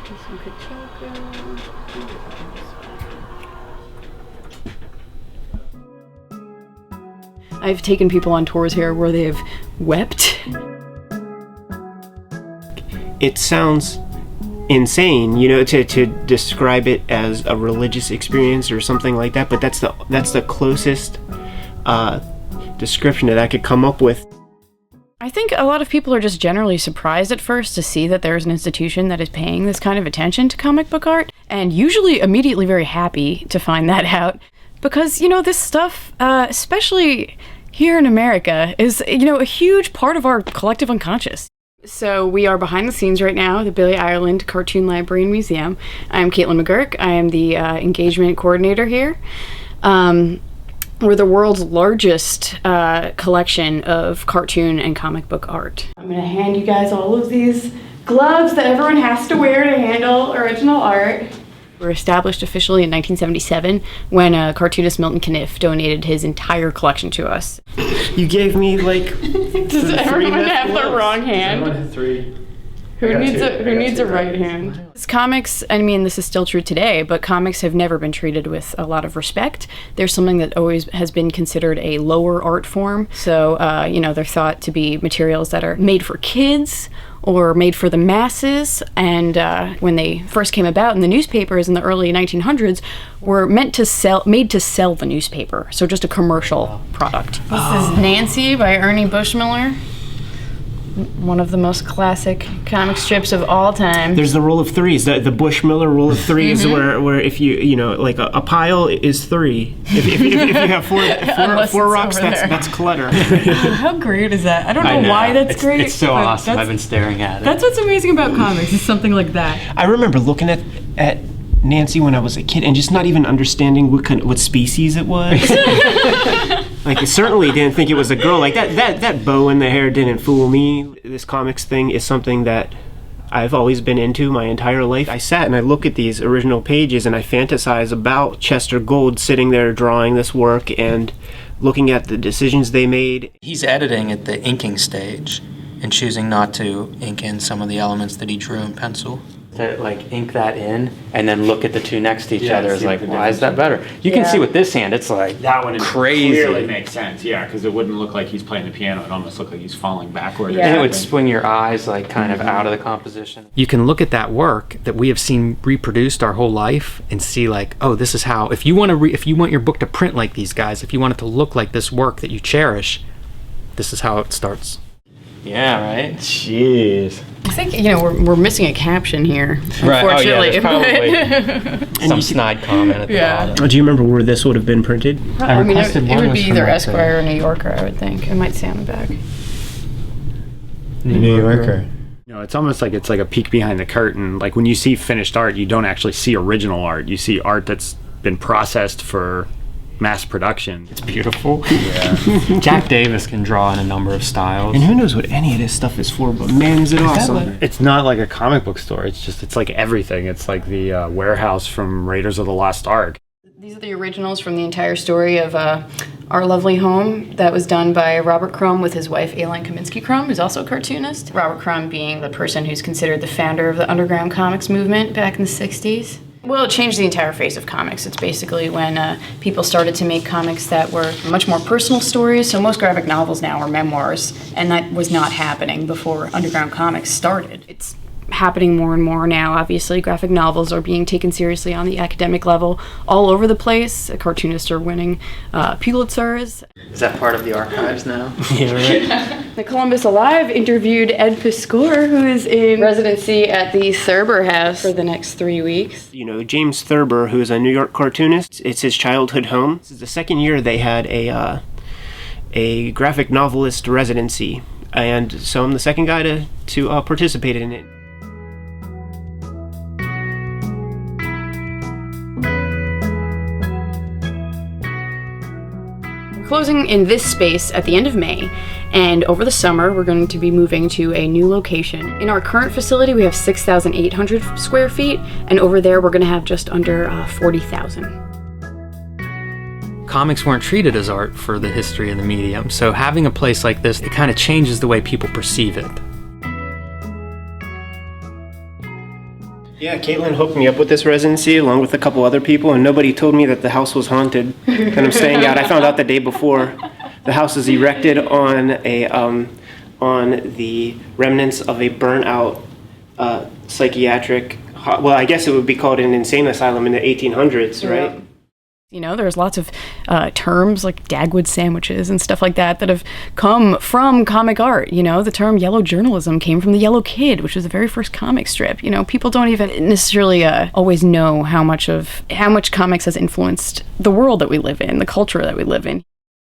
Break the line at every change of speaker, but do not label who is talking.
Some Kachoko. I've taken people on tours here where they've wept.
It sounds insane, you know, to describe it as a religious experience or something like that, but that's the closest description that I could come up with.
I think a lot of people are just generally surprised at first to see that there's an institution that is paying this kind of attention to comic book art, and usually immediately very happy to find that out, because, you know, this stuff, especially here in America, is, you know, a huge part of our collective unconscious. So we are behind the scenes right now, the Billy Ireland Cartoon Library and Museum. I'm Caitlin McGurk. I am the engagement coordinator here. We're the world's largest collection of cartoon and comic book art. I'm going to hand you guys all of these gloves that everyone has to wear to handle original art. We were established officially in 1977 when cartoonist Milton Caniff donated his entire collection to us.
You gave me, like,
Does everyone have the wrong hand?
Everyone had 3.
Who needs a right hand? Comics, I mean, this is still true today, but comics have never been treated with a lot of respect. They're something that always has been considered a lower art form. So, you know, they're thought to be materials that are made for kids or made for the masses. And when they first came about in the newspapers in the early 1900s, were made to sell the newspaper. So just a commercial product. This is Nancy by Ernie Bushmiller. One of the most classic comic strips of all time.
There's the rule of threes. The Bushmiller rule of threes, where if you know, like a pile is 3. If you have four rocks, that's clutter.
How great is that? I don't know why that's great.
It's so awesome. I've been staring at it.
That's what's amazing about comics, is something like that.
I remember looking at Nancy when I was a kid and just not even understanding what species it was. Like, I certainly didn't think it was a girl. Like, that bow in the hair didn't fool me. This comics thing is something that I've always been into my entire life. I sat and I look at these original pages and I fantasize about Chester Gould sitting there drawing this work and looking at the decisions they made.
He's editing at the inking stage and choosing not to ink in some of the elements that he drew in pencil.
To like ink that in and then look at the two next to each other is like,
the
why is that better? You can see with this hand, it's like
that one
crazy.
Clearly makes sense, yeah, because it wouldn't look like he's playing the piano. It almost looked like he's falling backward.
Yeah.
And it would swing your eyes like kind of out of the composition.
You can look at that work that we have seen reproduced our whole life and see like, oh, this is how, if you want your book to print like these guys, if you want it to look like this work that you cherish, this is how it starts.
Yeah, right?
Jeez.
I think, you know, we're missing a caption here,
Right.
unfortunately.
Oh, yeah, there's probably some snide comment at the bottom.
Do you remember where this would have been printed?
I mean,
requested
it
one
would
was
be
from
either
like
Esquire or New Yorker, I would think. It might say on the back.
New Yorker.
You know, it's almost like it's like a peek behind the curtain. Like when you see finished art, you don't actually see original art. You see art that's been processed for mass production.
It's beautiful.
Yeah.
Jack Davis can draw in a number of styles.
And who knows what any of this stuff is for, but man, is it awesome.
It's not like a comic book store. It's like everything. It's like the warehouse from Raiders of the Lost Ark.
These are the originals from the entire story of Our Lovely Home that was done by Robert Crumb with his wife Aileen Kaminsky Crumb, who's also a cartoonist. Robert Crumb being the person who's considered the founder of the underground comics movement back in the 60s. Well, it changed the entire face of comics. It's basically when people started to make comics that were much more personal stories. So most graphic novels now are memoirs, and that was not happening before underground comics started. It's happening more and more now, obviously. Graphic novels are being taken seriously on the academic level all over the place. Cartoonists are winning Pulitzers.
Is that part of the archives now?
Yeah, right.
The Columbus Alive interviewed Ed Piskor, who is in residency at the Thurber House for the next 3 weeks.
You know, James Thurber, who is a New York cartoonist, it's his childhood home. This is the second year they had a graphic novelist residency, and so I'm the second guy to participate in it.
Closing in this space at the end of May, and over the summer we're going to be moving to a new location. In our current facility we have 6,800 square feet, and over there we're going to have just under 40,000.
Comics weren't treated as art for the history of the medium, so having a place like this, it kind of changes the way people perceive it.
Yeah, Caitlin hooked me up with this residency along with a couple other people, and nobody told me that the house was haunted. And I'm staying out. I found out the day before. The house is erected on the remnants of a burnt-out psychiatric. Well, I guess it would be called an insane asylum in the 1800s, right?
Yeah. You know, there's lots of terms like Dagwood sandwiches and stuff like that that have come from comic art. You know, the term yellow journalism came from the Yellow Kid, which was the very first comic strip. You know, people don't even necessarily always know how much comics has influenced the world that we live in, the culture that we live in.